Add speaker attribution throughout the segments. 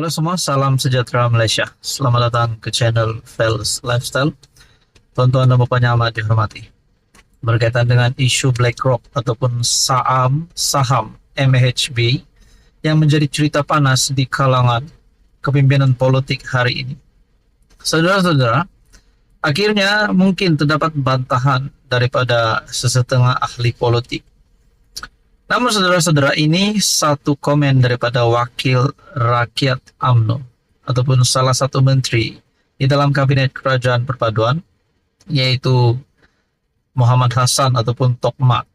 Speaker 1: Halo semua, salam sejahtera Malaysia. Selamat datang ke channel Fels Lifestyle. Tuan-tuan dan puan yang amat dihormati. Berkaitan dengan isu BlackRock ataupun saham MHB yang menjadi cerita panas di kalangan kepimpinan politik hari ini. Saudara-saudara, akhirnya mungkin terdapat bantahan daripada sesetengah ahli politik. Namun saudara-saudara, ini satu komen daripada wakil rakyat UMNO ataupun salah satu menteri di dalam kabinet kerajaan perpaduan, yaitu Muhammad Hassan ataupun Tok Mat.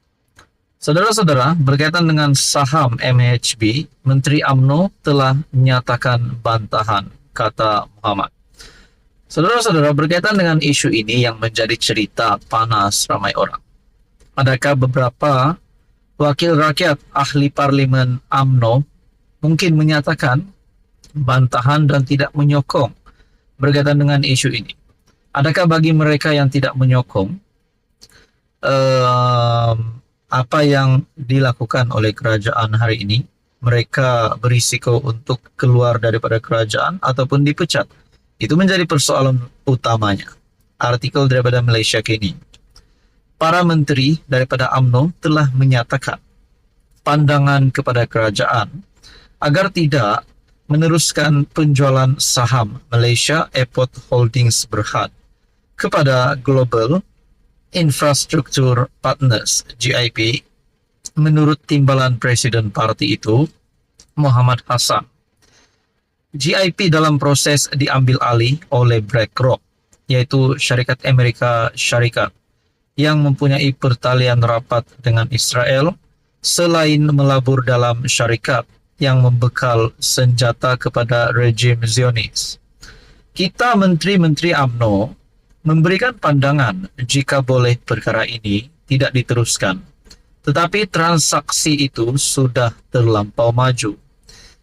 Speaker 1: Saudara-saudara, berkaitan dengan saham MHB, Menteri UMNO telah menyatakan bantahan, kata Muhammad. Saudara-saudara, berkaitan dengan isu ini yang menjadi cerita panas ramai orang. Adakah beberapa wakil rakyat ahli parlimen UMNO mungkin menyatakan bantahan dan tidak menyokong berkaitan dengan isu ini? Adakah bagi mereka yang tidak menyokong apa yang dilakukan oleh kerajaan hari ini, mereka berisiko untuk keluar daripada kerajaan ataupun dipecat? Itu menjadi persoalan utamanya. Artikel daripada Malaysia Kini. Para menteri daripada UMNO telah menyatakan pandangan kepada kerajaan agar tidak meneruskan penjualan saham Malaysia Airport Holdings Berhad kepada Global Infrastructure Partners GIP, menurut timbalan Presiden parti itu, Muhammad Hassan. GIP dalam proses diambil alih oleh BlackRock, yaitu syarikat Amerika Syarikat, yang mempunyai pertalian rapat dengan Israel selain melabur dalam syarikat yang membekal senjata kepada rejim Zionis. Kita menteri-menteri UMNO memberikan pandangan jika boleh perkara ini tidak diteruskan. Tetapi transaksi itu sudah terlampau maju.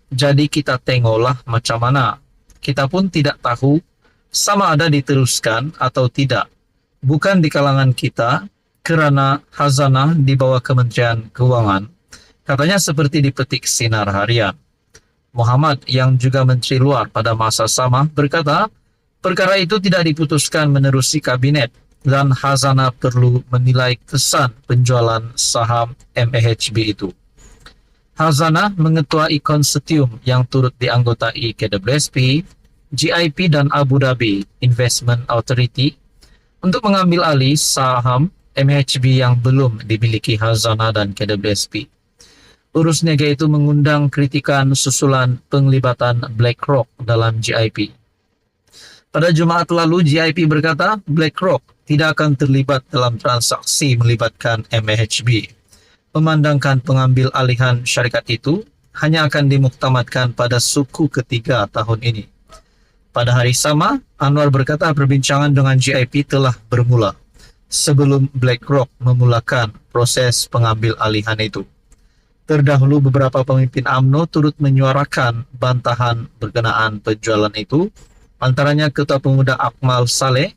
Speaker 1: Jadi kita tengoklah macam mana. Kita pun tidak tahu sama ada diteruskan atau tidak. Bukan di kalangan kita, kerana khazanah di bawah Kementerian Keuangan, katanya seperti dipetik sinar harian. Muhammad yang juga Menteri Luar pada masa sama berkata, perkara itu tidak diputuskan menerusi kabinet dan khazanah perlu menilai kesan penjualan saham MHB itu. Khazanah mengetuai konsortium yang turut dianggotai KWSP, GIP dan Abu Dhabi Investment Authority untuk mengambil alih saham MHB yang belum dimiliki Khazanah dan KWSP. Urus niaga itu mengundang kritikan susulan penglibatan BlackRock dalam GIP. Pada Jumaat lalu, GIP berkata BlackRock tidak akan terlibat dalam transaksi melibatkan MHB, memandangkan pengambil alihan syarikat itu hanya akan dimuktamadkan pada suku ketiga tahun ini. Pada hari sama, Anwar berkata perbincangan dengan GIP telah bermula sebelum BlackRock memulakan proses pengambil alihan itu. Terdahulu beberapa pemimpin UMNO turut menyuarakan bantahan berkenaan penjualan itu, antaranya Ketua Pemuda Akmal Saleh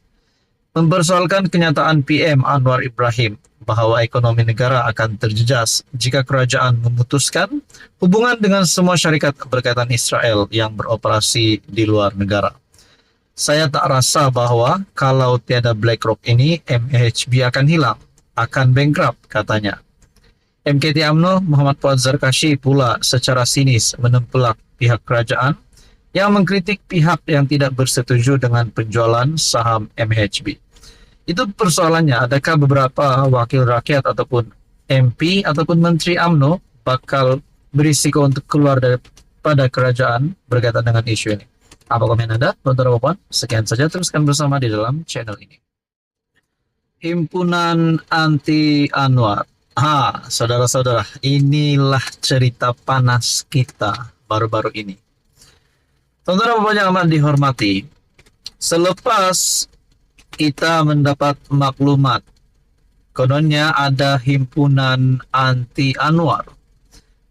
Speaker 1: mempersoalkan kenyataan PM Anwar Ibrahim bahwa ekonomi negara akan terjejas jika kerajaan memutuskan hubungan dengan semua syarikat berkaitan Israel yang beroperasi di luar negara. Saya tak rasa bahwa kalau tiada BlackRock ini, MHB akan hilang, akan bankrupt, katanya. MKT UMNO Muhammad Fuad Zarkashi pula secara sinis menempelak pihak kerajaan yang mengkritik pihak yang tidak bersetuju dengan penjualan saham MHB. Itu persoalannya, adakah beberapa wakil rakyat ataupun MP ataupun Menteri UMNO bakal berisiko untuk keluar daripada kerajaan berkaitan dengan isu ini? Apa komen Anda, tuan-tuan dan puan? Sekian saja, teruskan bersama di dalam channel ini. Himpunan Anti Anwar. Saudara-saudara, inilah cerita panas kita baru-baru ini. Tuan-tuan dan puan yang amat dihormati, selepas kita mendapat maklumat kononnya ada himpunan anti Anwar,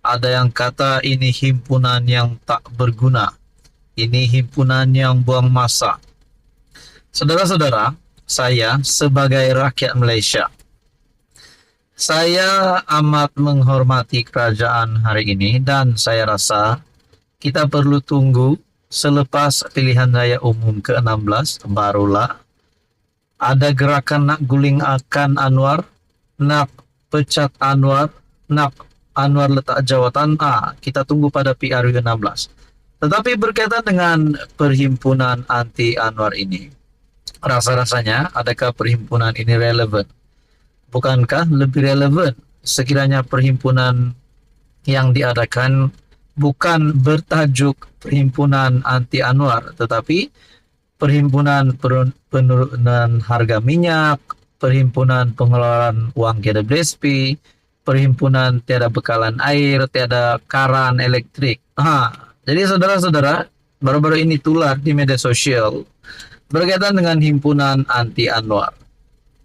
Speaker 1: ada yang kata ini himpunan yang tak berguna, ini himpunan yang buang masa. Saudara-saudara, saya sebagai rakyat Malaysia, saya amat menghormati kerajaan hari ini dan saya rasa kita perlu tunggu selepas pilihan raya umum ke-16 barulah ada gerakan nak guling akan Anwar, nak pecat Anwar, nak Anwar letak jawatan. Kita tunggu pada PRU 16. Tetapi berkaitan dengan perhimpunan anti Anwar ini, rasa-rasanya adakah perhimpunan ini relevan? Bukankah lebih relevan sekiranya perhimpunan yang diadakan bukan bertajuk perhimpunan anti Anwar, tetapi perhimpunan penurunan harga minyak, perhimpunan pengeluaran uang KWSP, perhimpunan tiada bekalan air, tiada karan elektrik. Jadi saudara-saudara, baru-baru ini tular di media sosial berkaitan dengan himpunan anti Anwar.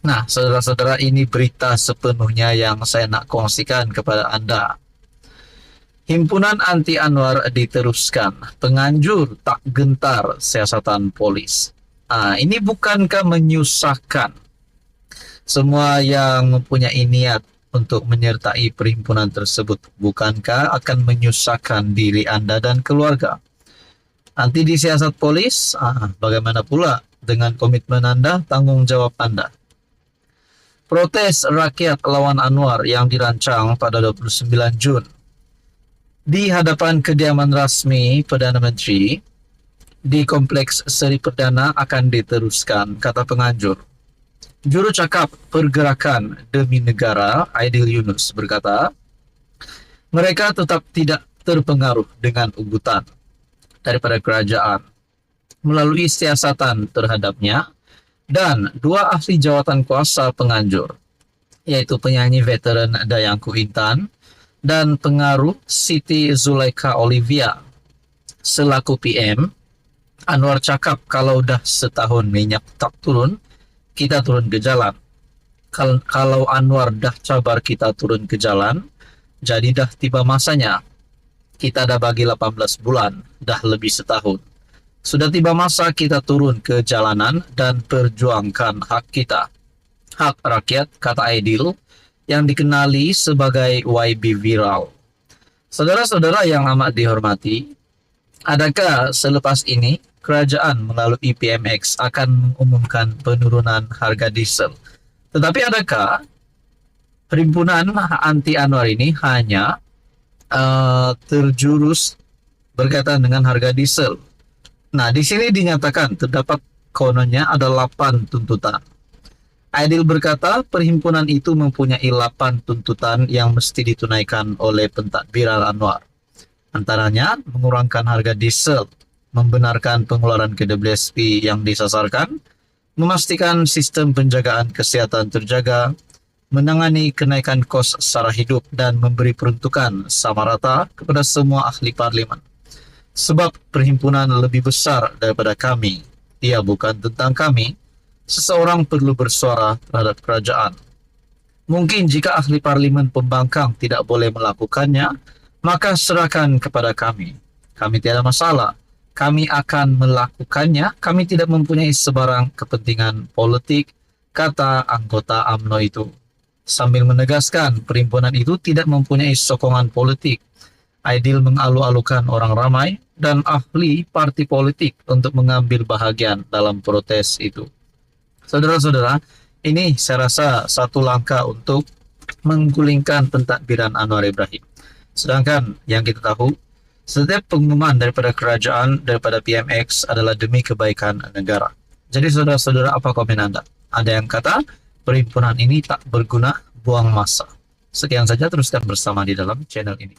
Speaker 1: Nah, saudara-saudara, ini berita sepenuhnya yang saya nak kongsikan kepada Anda. Himpunan anti Anwar diteruskan, penganjur tak gentar siasatan polis. Ini bukankah menyusahkan semua yang mempunyai niat untuk menyertai perhimpunan tersebut? Bukankah akan menyusahkan diri Anda dan keluarga? Nanti disiasat polis, bagaimana pula dengan komitmen Anda, tanggung jawab Anda? Protes rakyat lawan Anwar yang dirancang pada 29 Jun di hadapan kediaman rasmi Perdana Menteri di Kompleks Seri Perdana akan diteruskan, kata penganjur. Juru cakap Pergerakan Demi Negara, Aidil Yunus, berkata, mereka tetap tidak terpengaruh dengan ugutan daripada kerajaan melalui siasatan terhadapnya, dan dua ahli jawatan kuasa penganjur, yaitu penyanyi veteran Dayangku Intan dan pengaruh Siti Zulaikha Olivia selaku PM. Anwar cakap kalau dah setahun minyak tak turun, kita turun ke jalan. Kalau Anwar dah cabar kita turun ke jalan, jadi dah tiba masanya. Kita dah bagi 18 bulan, dah lebih setahun. Sudah tiba masa kita turun ke jalanan dan perjuangkan hak kita. Hak rakyat, kata Aidil, yang dikenali sebagai YB Viral. Saudara-saudara yang amat dihormati, adakah selepas ini kerajaan melalui PMX akan mengumumkan penurunan harga diesel? Tetapi adakah perhimpunan anti Anwar ini hanya terjurus berkaitan dengan harga diesel? Nah, di sini dinyatakan terdapat kononnya ada 8 tuntutan. Aidil berkata perhimpunan itu mempunyai 8 tuntutan yang mesti ditunaikan oleh pentadbiran Anwar. Antaranya mengurangkan harga diesel, membenarkan pengeluaran KWSP yang disasarkan, memastikan sistem penjagaan kesihatan terjaga, menangani kenaikan kos sara hidup, dan memberi peruntukan sama rata kepada semua ahli parlimen. Sebab perhimpunan lebih besar daripada kami, ia bukan tentang kami. Seseorang perlu bersuara terhadap kerajaan. Mungkin jika ahli parlimen pembangkang tidak boleh melakukannya, maka serahkan kepada kami. Kami tiada masalah. Kami akan melakukannya. Kami tidak mempunyai sebarang kepentingan politik, kata anggota UMNO itu. Sambil menegaskan perhimpunan itu tidak mempunyai sokongan politik, Aidil mengalu-alukan orang ramai dan ahli parti politik untuk mengambil bahagian dalam protes itu. Saudara-saudara, ini saya rasa satu langkah untuk menggulingkan pentadbiran Anwar Ibrahim. Sedangkan yang kita tahu, setiap pengumuman daripada kerajaan, daripada PMX adalah demi kebaikan negara. Jadi saudara-saudara, apa komen Anda? Ada yang kata perhimpunan ini tak berguna, buang masa. Sekian saja, teruskan bersama di dalam channel ini.